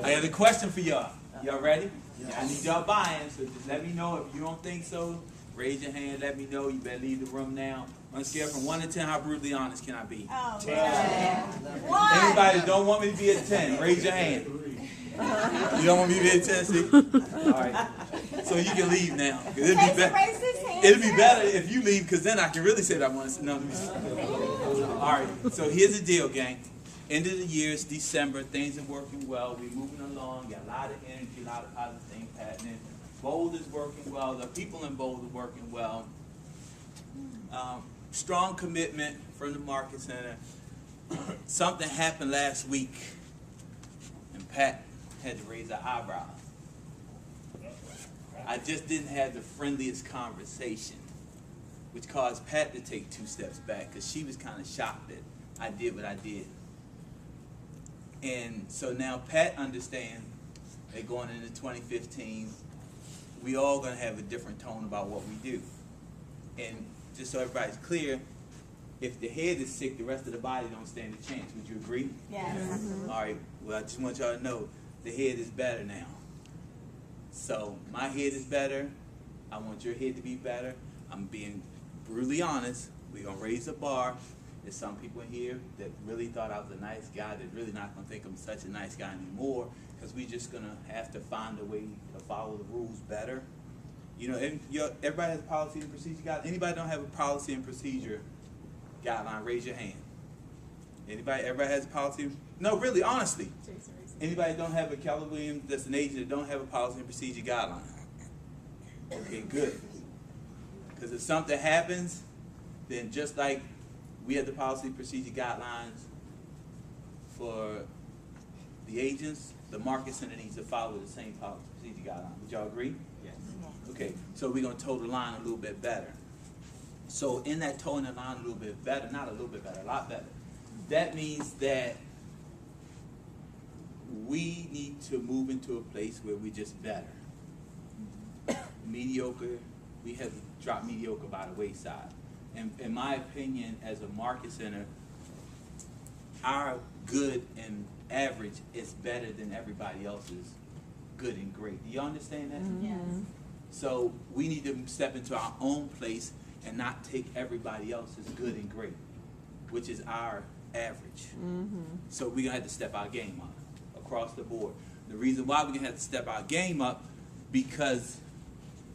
I got a question for y'all. Y'all ready? Yeah. I need y'all buy-in, so just let me know if you don't think so. Raise your hand, let me know. You better leave the room now. On a scale from 1 to 10, how brutally honest can I be? 10. Anybody that don't want me to be at 10, raise your hand. You don't want me to be at 10, see? All right. So you can leave now. It'd be better if you leave, because then I can really say that I want to. No, let me see. All right. So here's the deal, gang. End of the year, it's December. Things are working well. We're moving along. Got a lot of energy, a lot of positive things happening. Bold is working well. The people in Bold are working well. Strong commitment from the Market Center. Something happened last week, and Pat had to raise her eyebrows. I just didn't have the friendliest conversation, which caused Pat to take 2 steps back because she was kind of shocked that I did what I did. And so now Pat understands that going into 2015, we all going to have a different tone about what we do. And just so everybody's clear, if the head is sick, the rest of the body don't stand a chance. Would you agree? Yes. Mm-hmm. All right. Well, I just want y'all to know the head is better now. So my head is better. I want your head to be better. I'm being brutally honest. We're going to raise the bar. There's some people in here that really thought I was a nice guy that really not going to think I'm such a nice guy anymore, because we're just going to have to find a way to follow the rules better. You know, everybody has a policy and procedure guideline. Anybody don't have a policy and procedure guideline, raise your hand. Everybody has a policy? No, really, honestly. Anybody don't have a Keller Williams that's an agent that don't have a policy and procedure guideline? Okay, good. Because if something happens, then just like we have the policy and procedure guidelines for the agents, the Market Center needs to follow the same policy and procedure guideline. Would y'all agree? Yes. Okay, so we're going to toe the line a little bit better. So in that toeing the line a little bit better, not a little bit better, a lot better, that means that we need to move into a place where we're just better. Mediocre, we have dropped mediocre by the wayside. And in my opinion, as a Market Center, our good and average is better than everybody else's good and great. Do you understand that? Mm-hmm. Yes. So we need to step into our own place and not take everybody else's good and great, which is our average. Mm-hmm. So we're going to have to step our game up across the board. The reason why we're going to have to step our game up, because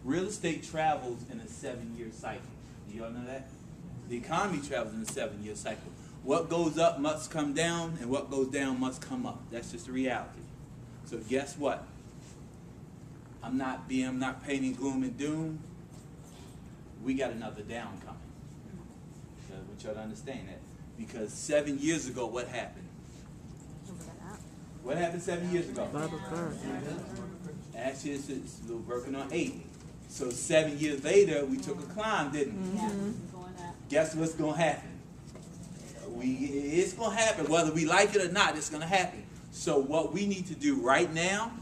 real estate travels in a 7-year cycle. Do y'all know that? The economy travels in a 7-year cycle. What goes up must come down, and what goes down must come up. That's just the reality. So guess what? I'm not painting gloom and doom. We got another down coming. So I want y'all to understand that. Because 7 years ago, what happened? What happened 7 years ago? Actually, it's a little working on 8. So 7 years later, we took a climb, didn't we? Mm-hmm. Guess what's going to happen? It's going to happen. Whether we like it or not, it's going to happen. So what we need to do right now,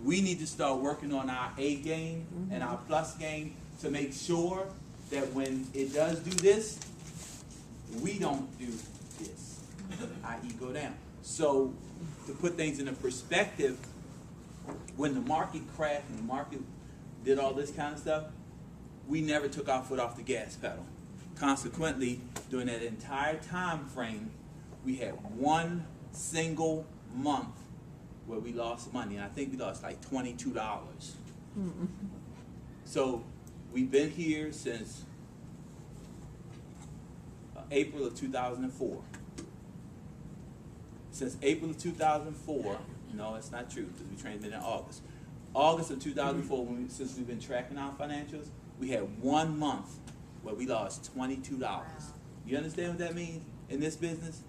we need to start working on our A game and our plus game to make sure that when it does do this, we don't do this, i.e. go down. So to put things into perspective, when the market crashed and the market did all this kind of stuff, we never took our foot off the gas pedal. Consequently, during that entire time frame, we had one single month where we lost money. And I think we lost like $22. Mm-hmm. So we've been here since April of 2004. Since April of 2004, no, it's not true because we transmitted in August. August of 2004, since we've been tracking our financials, we had 1 month where we lost $22. Wow. You understand what that means in this business?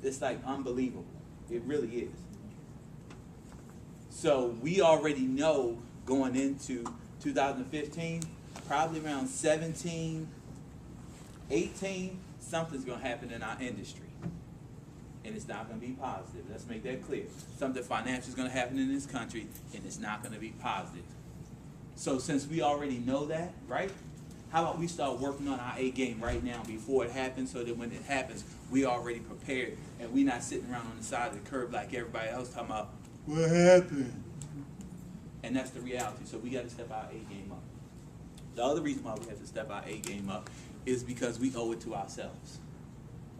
It's like unbelievable. It really is. So we already know going into 2015, probably around 17, 18, something's going to happen in our industry. And it's not going to be positive. Let's make that clear. Something financial is going to happen in this country, and it's not going to be positive. So since we already know that, right, How about we start working on our A game right now before it happens, so that when it happens, we already prepared and we not sitting around on the side of the curb like everybody else talking about what happened. And that's the reality. So we got to step our A game up. The other reason why we have to step our A game up is because we owe it to ourselves.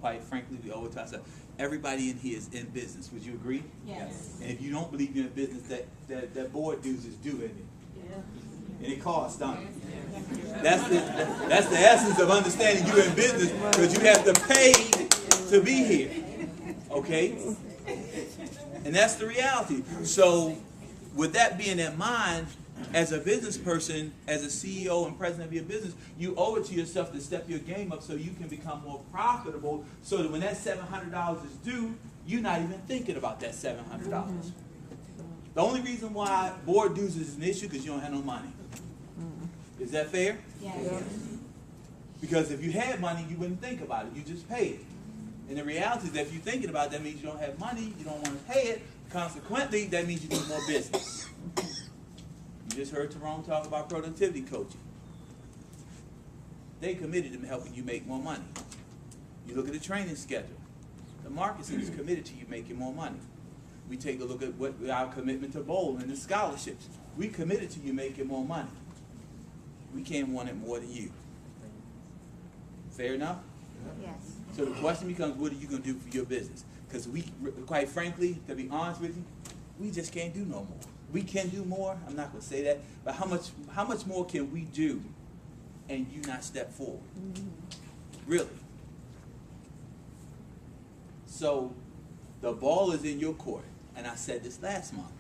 Quite frankly, we owe it to ourselves. Everybody in here is in business. Would you agree? Yes. And if you don't believe you're in business, that board dues is due, isn't it? Yeah. And it costs, don't it? That's the essence of understanding you're in business, because you have to pay to be here. Okay? And that's the reality. So with that being in mind, as a business person, as a CEO and president of your business, you owe it to yourself to step your game up so you can become more profitable, so that when that $700 is due, you're not even thinking about that $700. The only reason why board dues is an issue because you don't have no money. Is that fair? Yes. Because if you had money, you wouldn't think about it. You just pay it. And the reality is that if you're thinking about it, that means you don't have money, you don't want to pay it. Consequently, that means you need more business. You just heard Tyrone talk about productivity coaching. They committed to helping you make more money. You look at the training schedule. The market center is committed to you making more money. We take a look at what our commitment to bowl and the scholarships. We committed to you making more money. We can't want it more than you. Fair enough? Yes. So the question becomes, what are you going to do for your business? Because we, quite frankly, to be honest with you, we just can't do no more. We can do more. I'm not going to say that. But how much more can we do and you not step forward? Really? So the ball is in your court. And I said this last month.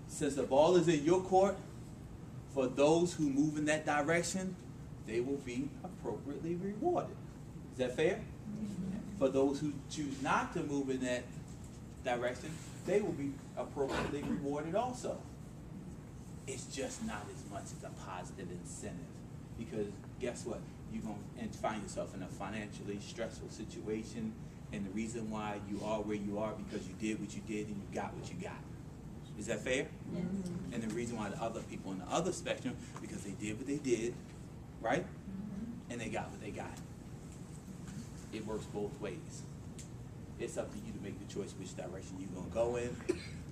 Since the ball is in your court, for those who move in that direction, they will be appropriately rewarded. Is that fair? For those who choose not to move in that direction, they will be appropriately rewarded also. It's just not as much as a positive incentive, because guess what? You're going to find yourself in a financially stressful situation, and the reason why you are where you are because you did what you did and you got what you got. Is that fair? Yes. And the reason why the other people on the other spectrum, because they did what they did, right? And they got what they got. It works both ways. It's up to you to make the choice which direction you're going to go in.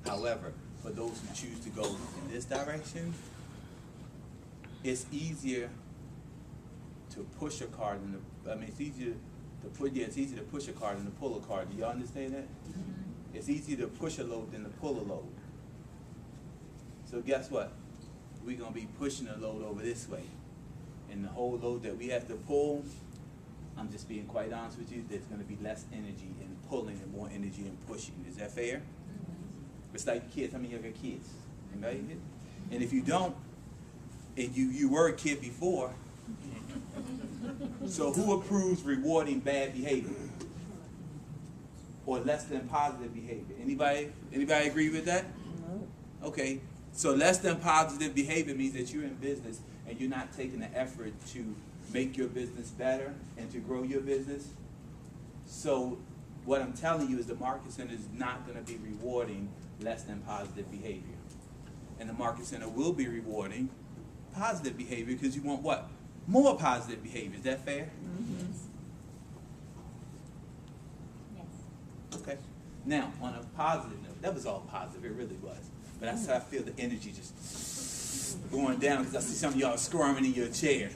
However, for those who choose to go in this direction, it's easier to push a card than it's easier to push a card than to pull a card. Do y'all understand that? It's easier to push a load than to pull a load. So guess what? We're going to be pushing a load over this way. And the whole load that we have to pull, I'm just being quite honest with you, there's going to be less energy in pulling and more energy in pushing. Is that fair? It's like kids. How many of you got kids? Anybody here? And if you don't, and you were a kid before, so who approves rewarding bad behavior? Or less than positive behavior? Anybody agree with that? No. Okay. So less than positive behavior means that you're in business and you're not taking the effort to make your business better and to grow your business. So what I'm telling you is the market center is not going to be rewarding less than positive behavior. And the market center will be rewarding positive behavior, because you want what? More positive behavior. Is that fair? Yes. Okay. Now, on a positive note, that was all positive. It really was. But that's how I feel the energy just going down, because I see some of y'all squirming in your chair.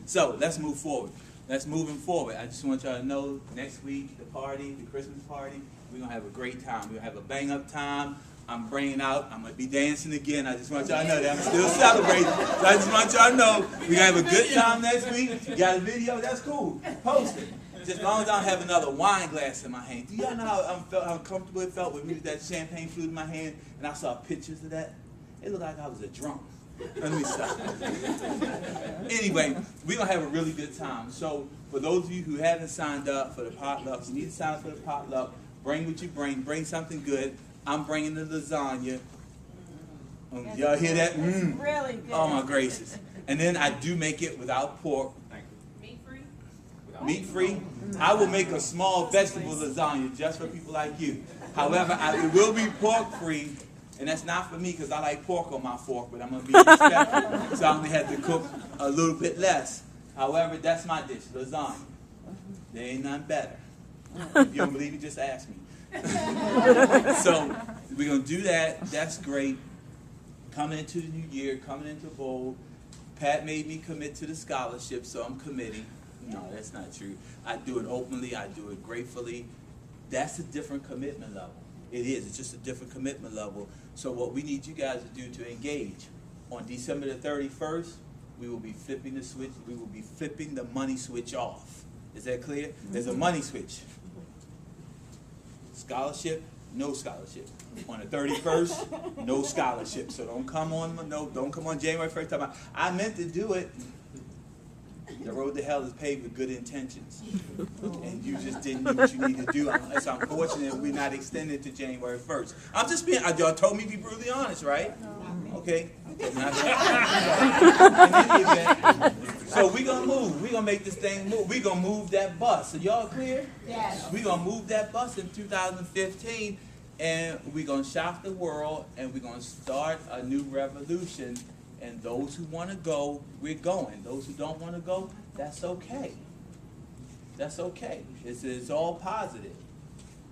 So let's move forward. Let's moving forward. I just want y'all to know, next week, the party, the Christmas party, we're going to have a great time. We're going to have a bang-up time. I'm bringing out, I'm going to be dancing again. I just want y'all to know that I'm still celebrating. So I just want y'all to know, we're going to have a good time next week. You got a video? That's cool. Post it. Just as long as I don't have another wine glass in my hand. Do y'all know how comfortable it felt with me with that champagne flute in my hand, and I saw pictures of that? It looked like I was a drunk. Let me stop. Anyway, we're going to have a really good time. So for those of you who haven't signed up for the potluck, you need to sign up for the potluck. Bring what you bring. Bring something good. I'm bringing the lasagna. Y'all hear that? It's really good. Oh, my gracious. And then I do make it without pork. Meat-free? Meat-free. I will make a small vegetable lasagna just for people like you. However, it will be pork-free, And that's not for me because I like pork on my fork, but I'm going to be respectful. So I'm going to have to cook a little bit less. However, that's my dish, lasagna. There ain't nothing better. If you don't believe me, just ask me. So we're going to do that. That's great. Coming into the new year, coming into bowl. Pat made me commit to the scholarship, so I'm committing. No, that's not true. I do it openly. I do it gratefully. That's a different commitment level. It is. It's just a different commitment level. So what we need you guys to do to engage, on December the 31st, we will be flipping the switch. We will be flipping the money switch off. Is that clear? There's a money switch. Scholarship, no scholarship. On the 31st, no scholarship. So don't come on January 1st. Talking about, I meant to do it. The road to hell is paved with good intentions. And you just didn't do what you need to do. It's unfortunate we're not extended to January 1st. I'm just being, y'all told me to be brutally honest, right? Okay. So we're going to move. We're going to make this thing move. We're going to move that bus. So y'all clear? Yes. We're going to move that bus in 2015, and we're going to shock the world, and we're going to start a new revolution. And those who want to go, we're going. Those who don't want to go, that's okay. That's okay. It's all positive.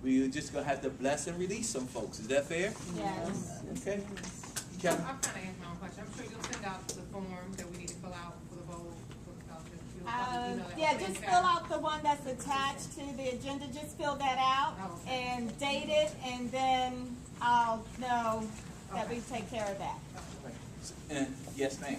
We're just going to have to bless and release some folks. Is that fair? Yes. Okay. I'll Kevin? kind of answer my own question. I'm sure you'll send out the form that we need to fill out for the bowl. Yeah, just fill out the one that's attached to the agenda. Just fill that out and date it, and then I'll know that we take care of that. Yes, ma'am.